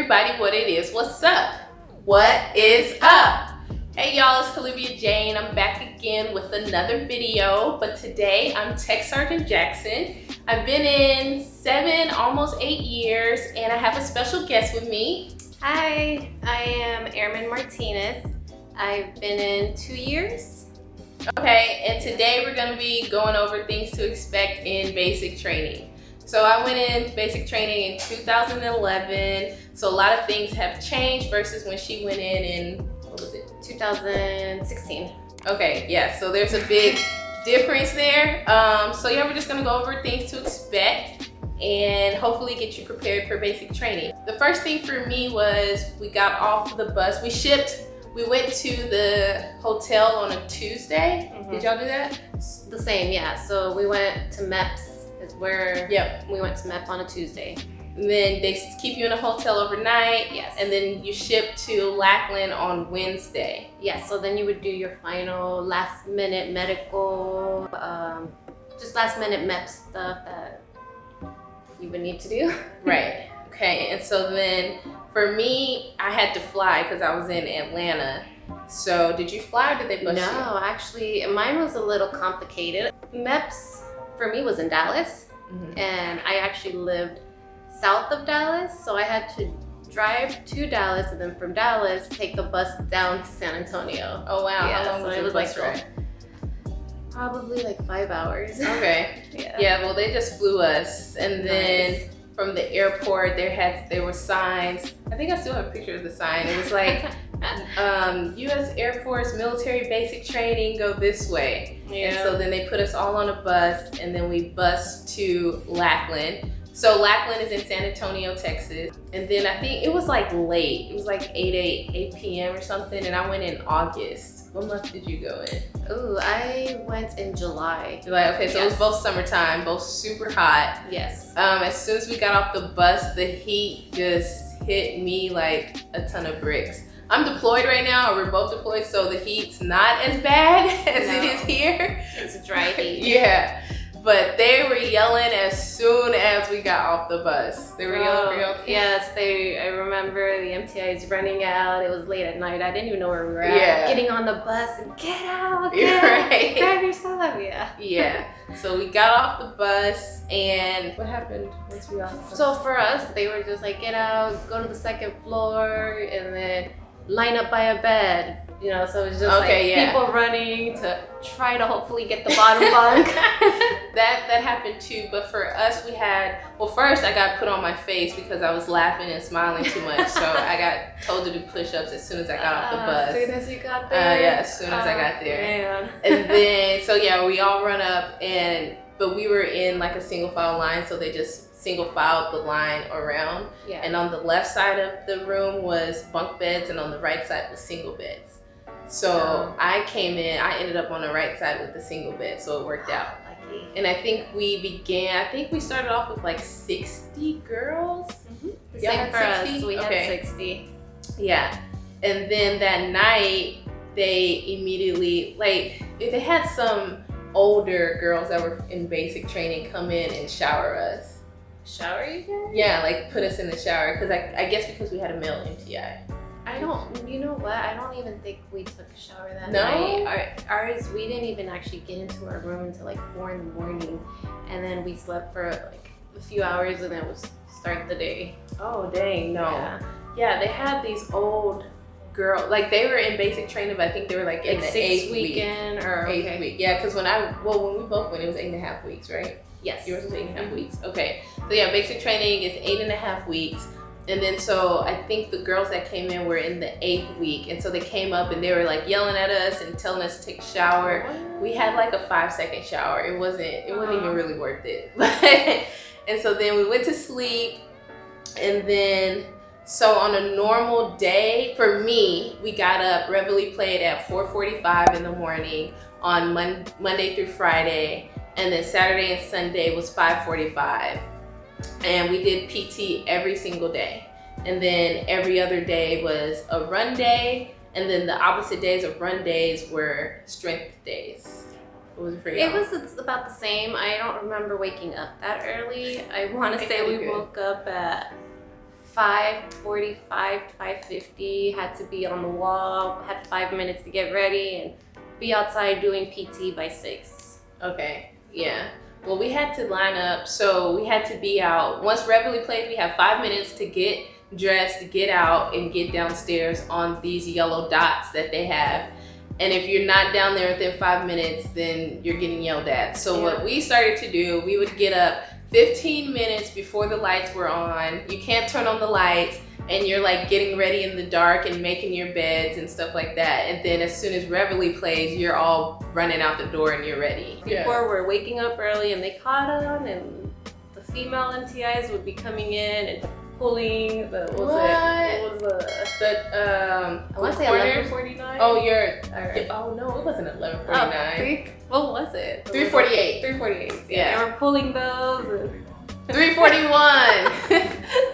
everybody what it is. What's up? What is up? Hey y'all, it's Kaliviajackson. I'm back again with another video, but today I'm Tech Sergeant Jackson. I've been in 7, almost 8 years, and I have a special guest with me. Hi, I am Airman Martinez. I've been in 2 years. Okay, and today we're going to be going over things to expect in basic training. So I went in basic training in 2011, so a lot of things have changed versus when she went in, what was it? 2016. Okay, yeah, so there's a big difference there. So yeah, we're just gonna go over things to expect and hopefully get you prepared for basic training. The first thing for me was we got off the bus. We went to the hotel on a Tuesday. Mm-hmm. Did y'all do that? The same, yeah. So we went to MEPS, is where we went to MEPS on a Tuesday. And then they keep you in a hotel overnight. Yes. And then you ship to Lackland on Wednesday. Yes, so then you would do your final last minute medical, just last minute MEPS stuff that you would need to do. Right. Okay, and so then for me, I had to fly because I was in Atlanta. So did you fly or did they bus you? No, actually, mine was a little complicated. MEPS for me was in Dallas, and I actually lived south of Dallas, so I had to drive to Dallas and then from Dallas take the bus down to San Antonio. Oh wow, yeah, how long was it your bus ride? Probably like 5 hours. Okay. Yeah, well they just flew us, and then from the airport there were signs. I think I still have a picture of the sign. It was like U.S. Air Force military basic training, go this way. Yeah. And so then they put us all on a bus, and then we bused to Lackland. So Lackland is in San Antonio, Texas. And then I think it was like late. It was like 8 p.m. or something, and I went in August. What month did you go in? Ooh, I went in July. July, okay, so it was both summertime, both super hot. Yes. As soon as we got off the bus, the heat just hit me like a ton of bricks. I'm deployed right now, or we're both deployed, so the heat's not as bad as it is here. It's a dry heat. Yeah. But they were yelling as soon as we got off the bus. They were yelling real quick. Yes, I remember the MTIs running out. It was late at night. I didn't even know where we were at. Getting on the bus and get out, grab yourself. Yeah. So we got off the bus, and what happened once we got off the bus? So for us, they were just like, get out, go to the second floor, and then line up by a bed. You know, so it was just people running to try to hopefully get the bottom bunk. That happened too, but for us we had, well first I got put on my face because I was laughing and smiling too much, so I got told to do push-ups as soon as I got off the bus. As soon as you got there? Yeah, as soon as I got there. Man. And then, so yeah, we all run up, but we were in like a single file line, so they just single filed the line around. Yeah. And on the left side of the room was bunk beds, and on the right side was single beds. So I came in, I ended up on the right side with the single bed, so it worked out. Lucky. And I think we started off with like 60 girls. Same for us, we had 60. Yeah, and then that night, they immediately, like, they had some older girls that were in basic training come in and shower us. Shower you guys? Yeah, like put us in the shower, because I guess because we had a male MTI. You know what? I don't even think we took a shower that night. Ours, we didn't even actually get into our room until like 4 in the morning. And then we slept for like a few hours, and then we'll start the day. Oh, dang, no. Yeah, they had these old girls, like they were in basic training, but I think they were like in the 8th weekend or 8th week. Yeah, because when we both went, it was 8.5 weeks, right? Yes. Yours was 8.5 weeks. Okay. So yeah, basic training is 8.5 weeks. And then so I think the girls that came in were in the 8th week, and so they came up and they were like yelling at us and telling us to take a shower. We had like a 5-second shower. It wasn't even really worth it. And so then we went to sleep, and then so on a normal day for me, we got up. Revelry played at 4:45 in the morning on Monday through Friday, and then Saturday and Sunday was 5:45. And we did PT every single day. And then every other day was a run day. And then the opposite days of run days were strength days. What was it for you? It was about the same. I don't remember waking up that early. I want to say we woke up at 5:45 to 5:50, had to be on the wall, had 5 minutes to get ready and be outside doing PT by 6. Okay, yeah. Well, we had to line up, so we had to be out. Once revelry played, we have 5 minutes to get dressed, get out, and get downstairs on these yellow dots that they have. And if you're not down there within 5 minutes, then you're getting yelled at. So what we started to do, we would get up 15 minutes before the lights were on. You can't turn on the lights, and you're like getting ready in the dark and making your beds and stuff like that. And then as soon as revelry plays, you're all running out the door and you're ready. People were waking up early and they caught on, and the female MTIs would be coming in and pulling the, I want to say 11:49. Oh, oh no, it wasn't 11:49. What was it? 3:48. 3:48. Yeah. They were pulling those. And 3:41.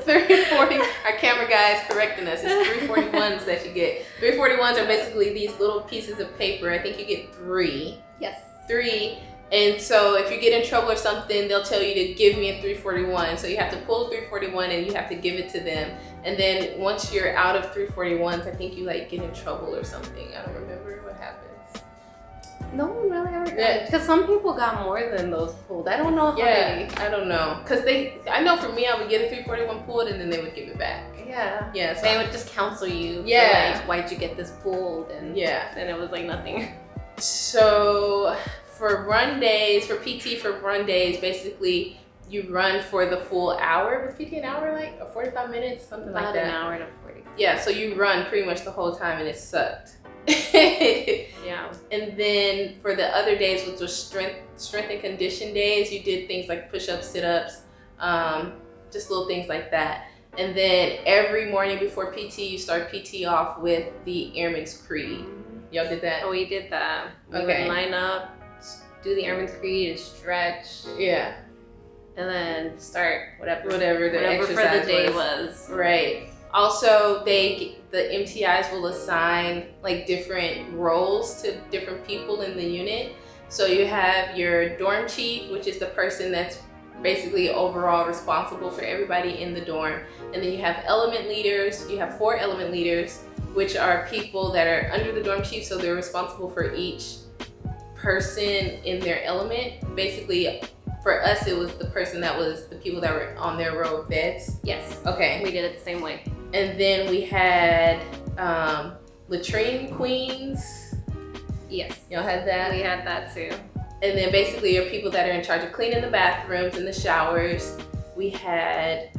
3:40. Our camera guy is correcting us. It's 3:41s that you get. 3:41s are basically these little pieces of paper. I think you get 3. Yes. 3. And so if you get in trouble or something, they'll tell you to give me a 341. So you have to pull a 341 and you have to give it to them. And then once you're out of 341s, I think you like get in trouble or something. I don't remember what happens. No one really ever got, because some people got more than those pulled. I don't know how I don't know. Because I know for me, I would get a 341 pulled and then they would give it back. Yeah. So they would just counsel you. Yeah. For like, why'd you get this pulled? And then it was like nothing. So for run days, for PT for run days, basically you run for the full hour. Was PT an hour, like, or 45 minutes, something about like that? An hour to 40. Yeah, so you run pretty much the whole time and it sucked. Yeah. And then for the other days, which was strength and condition days, you did things like push-ups, sit-ups, just little things like that. And then every morning before PT, you start PT off with the Airman's Creed. Y'all did that? Oh, we did that. We would line up, do the Airman's Creed and stretch. Yeah. And then start whatever the exercise for the day was. Right. Also, the MTIs will assign like different roles to different people in the unit. So you have your dorm chief, which is the person that's basically overall responsible for everybody in the dorm. And then you have element leaders. You have 4 element leaders, which are people that are under the dorm chief. So they're responsible for each person in their element. Basically, for us, it was the person that was the people that were on their row of beds. Yes. Okay. We did it the same way. And then we had latrine queens. Yes. Y'all had that? We had that too. And then basically are people that are in charge of cleaning the bathrooms and the showers. We had...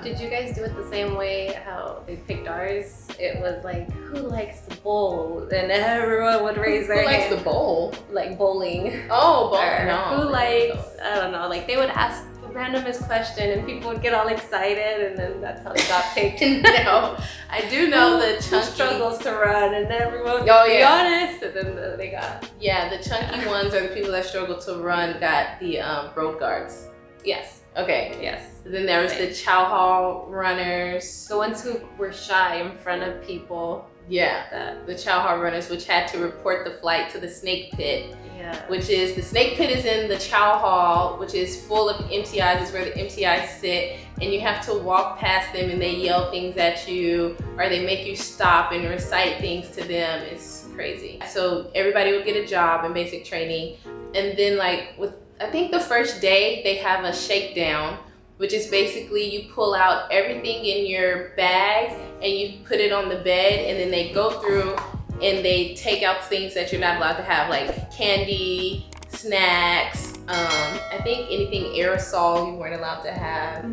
did you guys do it the same way how they picked ours? It was like, who likes to bowl? And everyone would raise their hand. Who likes to bowl? Like bowling. Oh, bowling. No. Who likes, I don't know, like they would ask the randomest question and people would get all excited and then that's how they got picked. No, I do know the chunky struggles to run and everyone would be honest and then they got. Yeah, the chunky ones are the people that struggle to run, got the road guards. Yes. Okay. Yes. Then there was the chow hall runners. The ones who were shy in front of people. Yeah. The chow hall runners, which had to report the flight to the snake pit. Yeah. Which is, the snake pit is in the chow hall, which is full of MTIs. It's where the MTIs sit. And you have to walk past them and they yell things at you or they make you stop and recite things to them. It's crazy. So everybody would get a job in basic training. And then I think the first day they have a shakedown, which is basically you pull out everything in your bag and you put it on the bed and then they go through and they take out things that you're not allowed to have, like candy, snacks, I think anything aerosol you weren't allowed to have.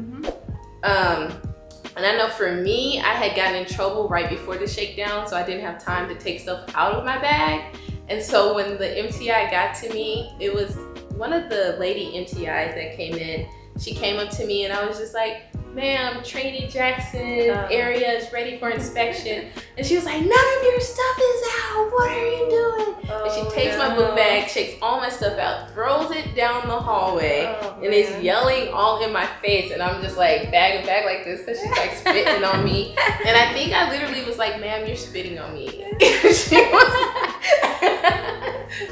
And I know for me, I had gotten in trouble right before the shakedown, so I didn't have time to take stuff out of my bag. And so when the MTI got to me, it was one of the lady MTIs that came in. She came up to me and I was just like, ma'am, Trainee Jackson area is ready for inspection. And she was like, none of your stuff is out. What are you doing? And she takes my book bag, shakes all my stuff out, throws it down the hallway, and is yelling all in my face. And I'm just like, bag like this because she's like spitting on me. And I think I literally was like, ma'am, you're spitting on me.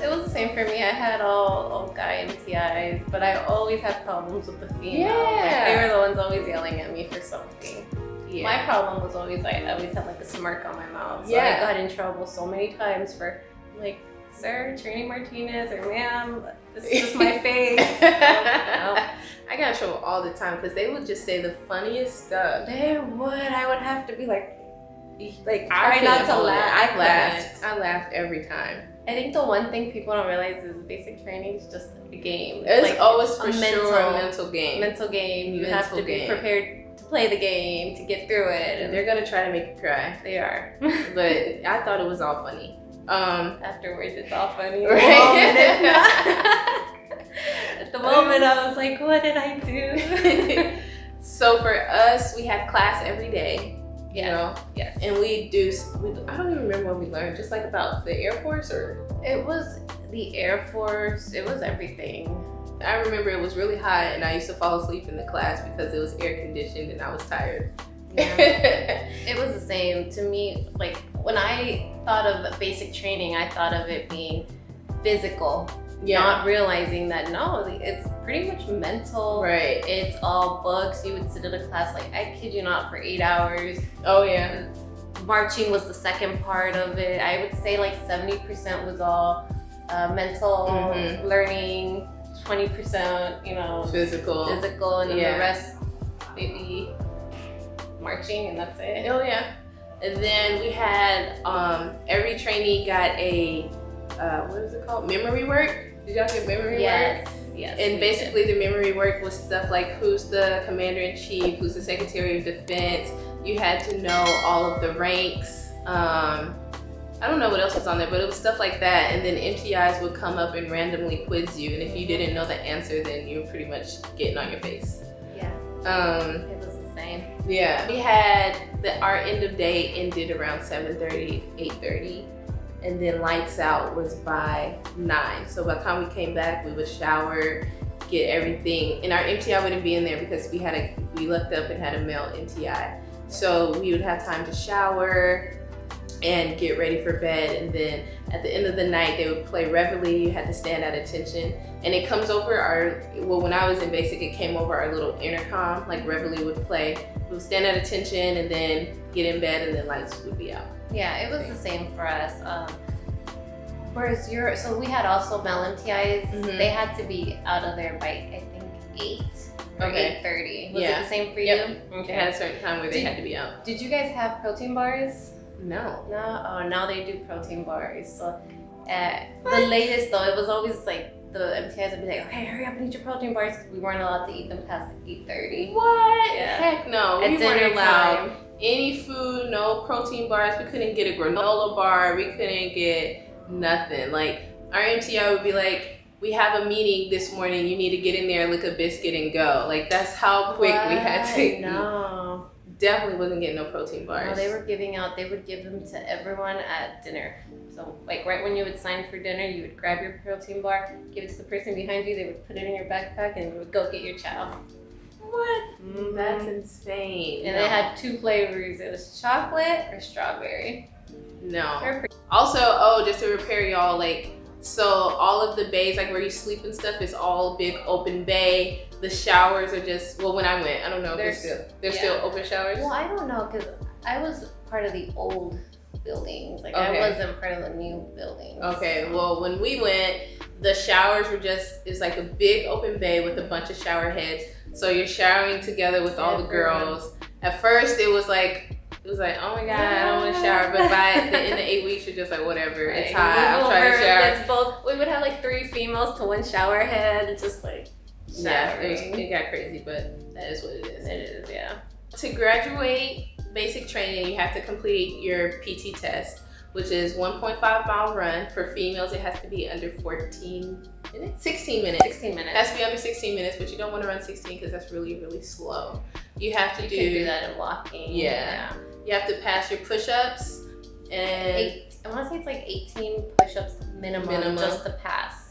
It was the same for me. I had all guy MTIs, but I always had problems with the females. Yeah. Like, they were the ones always yelling at me for something. Yeah. My problem was always I always had like a smirk on my mouth. So Yeah. I got in trouble so many times for like, sir, training Martinez, or ma'am, this is just my face. I got in trouble all the time because they would just say the funniest stuff. They would. I would have to be like I try not to couldn't laugh. hold it. I laughed every time. I think the one thing people don't realize is basic training is just a game. It's like always for a sure a mental game. Mental game. You have to be prepared to play the game, to get through it. And they're gonna try to make you cry. They are. But I thought it was all funny. Afterwards, it's all funny. Right? At the moment, I was like, what did I do? So for us, we had class every day. You know? Yes. And I don't even remember what we learned, just like about the Air Force or? It was the Air Force, it was everything. I remember it was really hot and I used to fall asleep in the class because it was air conditioned and I was tired. Yeah. It was the same to me. Like when I thought of basic training, I thought of it being physical. Yeah. Not realizing that no, it's pretty much mental. Right. It's all books. You would sit in a class like, I kid you not, for 8 hours. Oh yeah. Marching was the second part of it. I would say like 70% was all mental learning, 20%, you know, physical, and then the rest maybe marching, and that's it. Oh yeah. And then we had every trainee got a what is it called? Memory work. Did y'all get memory work? Yes. And basically the memory work was stuff like who's the commander-in-chief, who's the secretary of defense. You had to know all of the ranks. I don't know what else was on there, but it was stuff like that. And then MTIs would come up and randomly quiz you. And if you didn't know the answer, then you were pretty much getting on your face. Yeah. It was the same. Yeah. We had our end of day ended around 7:30, 8:30. And then lights out was by 9. So by the time we came back, we would shower, get everything. And our MTI wouldn't be in there because we looked up and had a male MTI. So we would have time to shower and get ready for bed. And then at the end of the night, they would play revelry. You had to stand at attention. And it comes over when I was in basic, it came over our little intercom, like revelry would play. We would stand at attention and then get in bed and then lights would be out. Yeah, it was the same for us. Whereas so we had also male MTIs. They had to be out of there by I think 8 or 8:30. Was it the same for you? Okay. They had a certain time where they had to be out. Did you guys have protein bars? No. No. Oh, now they do protein bars. So the latest though, it was always like the MTIs would be like, okay, hurry up and eat your protein bars because we weren't allowed to eat them past 8:30. What? Yeah. Heck no. At We weren't dinner allowed time. any food, no protein bars. We couldn't get a granola bar. We couldn't get nothing. Like our MTI would be like, we have a meeting this morning. You need to get in there, lick a biscuit, and go. Like that's how quick we had to eat. No. Definitely wasn't getting no protein bars. No, they would give them to everyone at dinner. So like right when you would sign for dinner, you would grab your protein bar, give it to the person behind you, they would put it in your backpack, and you would go get your chow. What? That's insane. And they had 2 flavors. It was chocolate or strawberry. No. Also, just to repair y'all, like, so all of the bays, like where you sleep and stuff, is all big open bay. The showers are just, well, when I went, I don't know if they're still open showers. Well, I don't know, because I was part of the old buildings. Like I wasn't part of the new buildings. Okay, well, when we went, the showers were it's like a big open bay with a bunch of shower heads. So you're showering together with all the girls. At first, it was like, oh my God, I don't want to shower. But by the end of 8 weeks, you're just like, whatever, it's hot, I'm trying to shower. We would have like 3 females to 1 shower head, just like showering. Yeah, it got crazy, but that is what it is. It is, yeah. To graduate basic training, you have to complete your PT test, which is 1.5 mile run. For females, it has to be under 16 minutes. 16 minutes. It has to be under 16 minutes, but you don't want to run 16 because that's really, really slow. You have to do that in walking. Yeah. You have to pass your push-ups and I want to say it's like 18 push-ups minimum just to pass.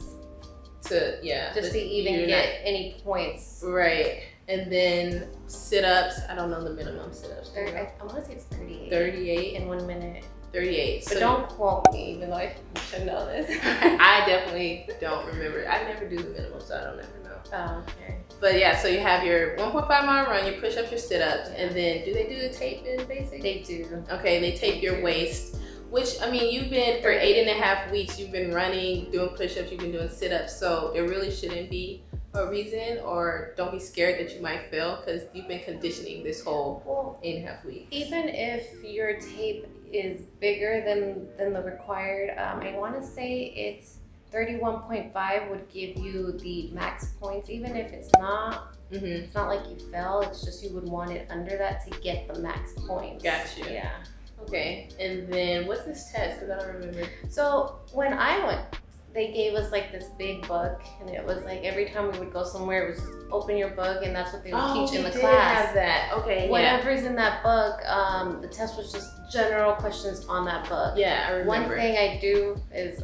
To even get any points. Right. And then sit-ups. I don't know the minimum sit-ups. I want to say it's 38. 38 in 1 minute. 38. But So don't quote me, even though I should know this. I definitely don't remember. I never do the minimum, so I don't ever know. Oh, okay. But yeah, so you have your 1.5 mile run, your push-ups, your sit-ups, and then do they do the tape in basic? They do. Okay, they tape your waist, which, I mean, you've been for 8.5 weeks, you've been running, doing push-ups, you've been doing sit-ups, so there really shouldn't be a reason, or don't be scared that you might fail, because you've been conditioning this whole 8.5 weeks. Even if your tape is bigger than the required, I want to say it's 31.5 would give you the max points, even if it's not. It's not like you fell, it's just you would want it under that to get the max points. Gotcha. Yeah. Okay, and then what's this test? Because I don't remember. So when I went, they gave us like this big book, and it was like every time we would go somewhere, it was just open your book, and that's what they would teach in the class. Have that. Okay, Whatever's in that book, the test was just general questions on that book. Yeah, I remember. One thing I do is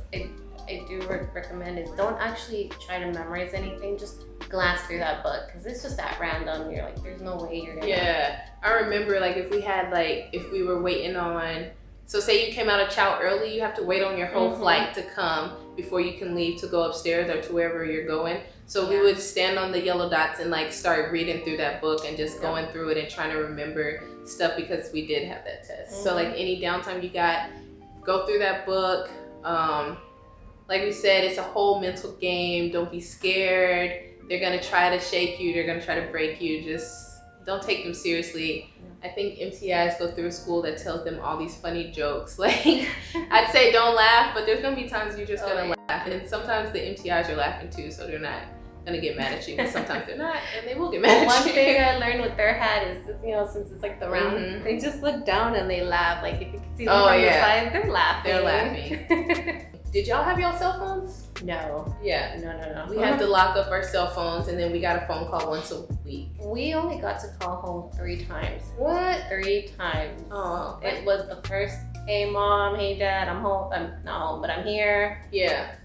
I do recommend is don't actually try to memorize anything. Just glance through that book, because it's just at random. You're like, there's no way you're gonna. Yeah, I remember like if we were waiting on. So say you came out of chow early, you have to wait on your whole flight to come before you can leave to go upstairs or to wherever you're going. So we would stand on the yellow dots and like start reading through that book and just going through it and trying to remember stuff, because we did have that test. So like any downtime you got, go through that book. Like we said, it's a whole mental game. Don't be scared. They're gonna try to shake you. They're gonna try to break you. Just don't take them seriously. I think MTIs go through a school that tells them all these funny jokes. Like, I'd say don't laugh, but there's gonna be times you're just gonna laugh. And sometimes the MTIs are laughing too, so they're not gonna get mad at you. But sometimes they're not, and they will get mad at you. One thing I learned with their hat is, since it's like the round, they just look down and they laugh. Like if you can see them from the side, they're laughing. They're laughing. Did y'all have y'all cell phones? No. Yeah. No. We had to lock up our cell phones, and then we got a phone call once a week. We only got to call home 3 times. What? 3 times. Oh. It was the first, hey mom, hey dad, I'm home. I'm not home, but I'm here. Yeah.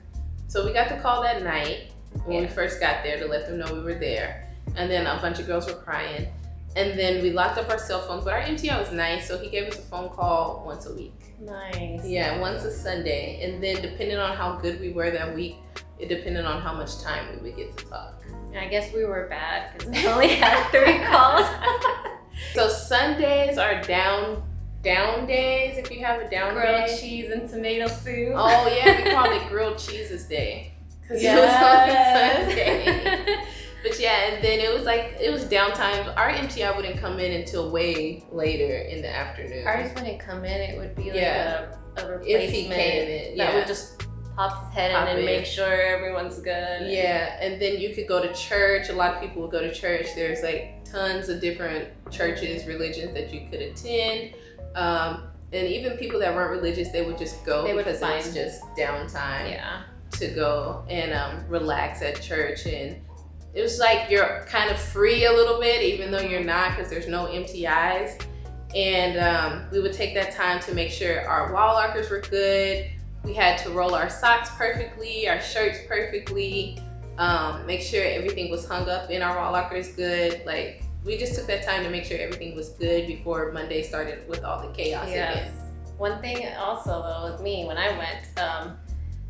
So we got to call that night when we first got there to let them know we were there. And then a bunch of girls were crying. And then we locked up our cell phones, but our MTI was nice, so he gave us a phone call once a week. Nice. Yeah, once a Sunday. And then depending on how good we were that week, it depended on how much time we would get to talk. I guess we were bad because we only had 3 calls. So Sundays are down days if you have a down grilled day. cheese and tomato soup. Oh yeah, we called it grilled cheeses day. Because it was on Sunday. But yeah, and then it was downtime. Our MTI wouldn't come in until way later in the afternoon. Ours wouldn't come in, it would be like a replacement if he came in, that would just pop his head in and make sure everyone's good. Yeah, and then you could go to church. A lot of people would go to church. There's like tons of different churches, religions that you could attend. And even people that weren't religious, they would just go because it was just downtime to go and relax at church. And it was like you're kind of free a little bit, even though you're not, because there's no MTIs. And we would take that time to make sure our wall lockers were good. We had to roll our socks perfectly, our shirts perfectly, make sure everything was hung up in our wall lockers good. Like, we just took that time to make sure everything was good before Monday started with all the chaos again. One thing also though with me when I went,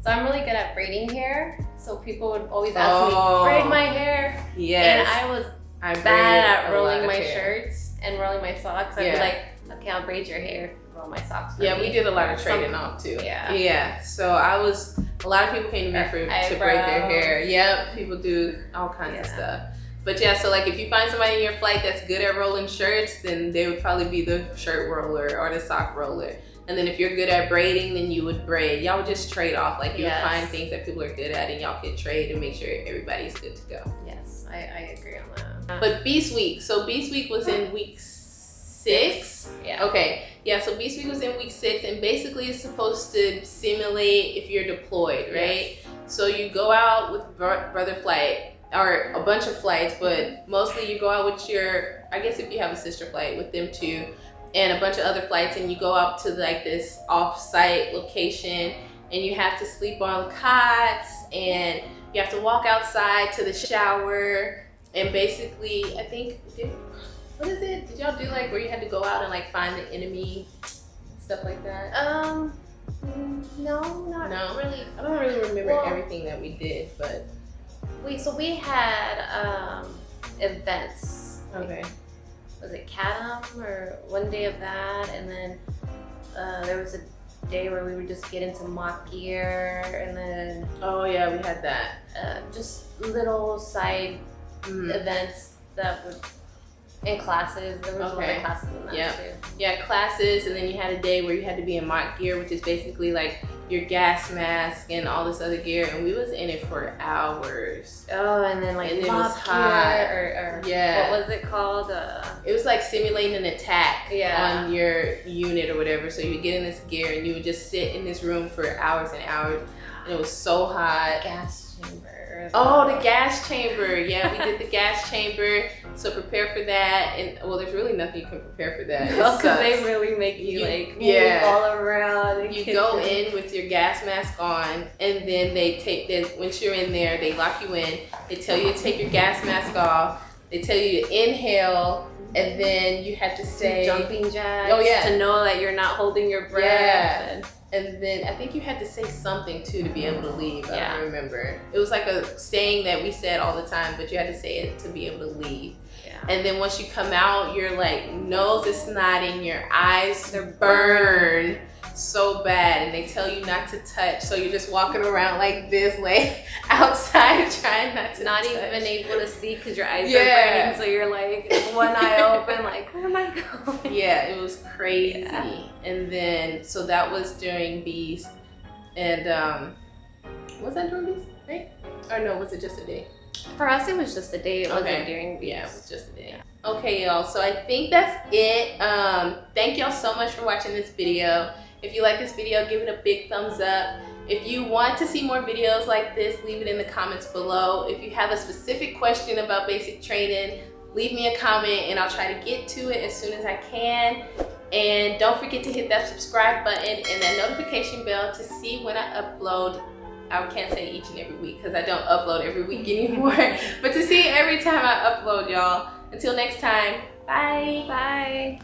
so I'm really good at braiding hair. So people would always ask me, braid my hair. Yes. And I was bad at rolling my shirts and rolling my socks. I'd be like, okay, I'll braid your hair, roll my socks for me. We did a lot of trading off too. Yeah. So a lot of people came to me to braid their hair. Yep, people do all kinds of stuff. But yeah, so like if you find somebody in your flight that's good at rolling shirts, then they would probably be the shirt roller or the sock roller. And then if you're good at braiding, then you would braid. Y'all would just trade off. Like you would find things that people are good at and y'all could trade and make sure everybody's good to go. Yes, I agree on that. But Beast Week. So Beast Week was in week 6. Yeah. Okay. Yeah, so Beast Week was in week 6, and basically it's supposed to simulate if you're deployed, right? Yes. So you go out with brother flight, or a bunch of flights, but mostly you go out with your, I guess if you have a sister flight, with them too, and a bunch of other flights, and you go out to like this off-site location, and you have to sleep on cots, and you have to walk outside to the shower, and basically, I think, what is it? Did y'all do like where you had to go out and like find the enemy stuff like that? No, not really. I don't really remember Well, everything that we did, but we had events. okay. Was it Catum or one day of that, and then there was a day where we would just get into mock gear, and then Oh yeah, we had that. just little side events that would in classes. There was a lot of classes in that too. Yeah, classes, and then you had a day where you had to be in mock gear, which is basically like your gas mask and all this other gear, and we was in it for hours. Oh, and then like And it mock was hot. gear, or Yeah. what was it called? It was like simulating an attack Yeah. on your unit or whatever. So you would get in this gear and you would just sit in this room for hours and hours, and it was so hot. Gas chamber. Oh, the gas chamber. Yeah, we did the gas chamber. So prepare for that. And well, there's really nothing you can prepare for that. Because they really make you like move all around. And You go in with your gas mask on, and then they take this. Once you're in there, they lock you in. They tell you to take your gas mask off. They tell you to inhale, and then you have to say jumping jacks. Oh, yeah. To know that you're not holding your breath. Yeah. And then I think you had to say something too to be able to leave. I don't remember. It was like a saying that we said all the time, but you had to say it to be able to leave. Yeah. And then once you come out, your like nose is snotting, your eyes they're burned so bad, and they tell you not to touch. So you're just walking around like this, like outside, trying not to Not touch. even able to see because your eyes are burning. So you're like one eye open, like where am I going? Yeah, it was crazy. Yeah. And then so that was during Beast, and was that during Beast, right? Or no, was it just a day? For us, it was just a day. It wasn't during Beast. Yeah, it was just a day. Okay, y'all. So I think that's it. Thank y'all so much for watching this video. If you like this video, give it a big thumbs up. If you want to see more videos like this, leave it in the comments below. If you have a specific question about basic training, leave me a comment and I'll try to get to it as soon as I can. And don't forget to hit that subscribe button and that notification bell to see when I upload. I can't say each and every week because I don't upload every week anymore. But to see every time I upload, y'all. Until next time, bye. Bye.